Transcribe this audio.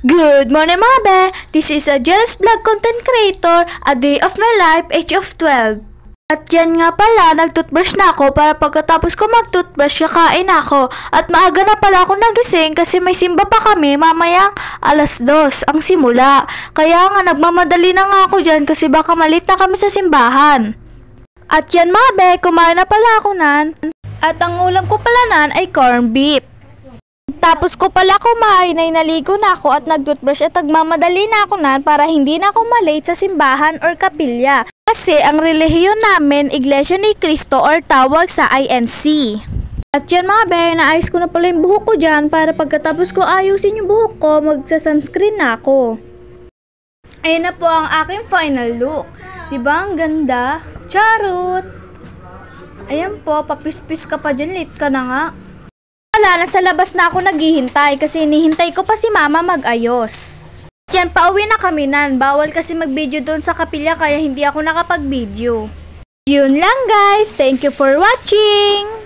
Good morning mga be! This is a Jealous Vlog content creator, a day of my life, age of 12. At yan nga pala, nag-toothbrush na ako para pagkatapos ko mag-toothbrush, kakain ako. At maaga na pala ako nagising kasi may simba pa kami mamayang 2:00 ang simula. Kaya nga nagmamadali na nga ako dyan kasi baka malit na kami sa simbahan. At yan mga be, kumain na pala ako nan. At ang ulam ko pala nan ay corned beef. Tapos ko pala kumain ay naligo na ako at nag-toothbrush at nagmamadali na ako nan para hindi na ako malate sa simbahan or kapilya. Kasi ang relihiyon namin, Iglesia ni Cristo or tawag sa INC. At yan mga be, naayos ko na pala yung buhok ko dyan para pagkatapos ko ayusin yung buhok ko, magsa-sunscreen na ako. Ayun na po ang aking final look. Diba ang ganda? Charot! Ayan po, papispis ka pa dyan, late ka na nga. Wala, nasa labas na ako naghihintay kasi hinihintay ko pa si mama mag-ayos. Yan, pauwi na kami nan. Bawal kasi mag-video doon sa kapilya kaya hindi ako nakapag-video. Yun lang guys. Thank you for watching!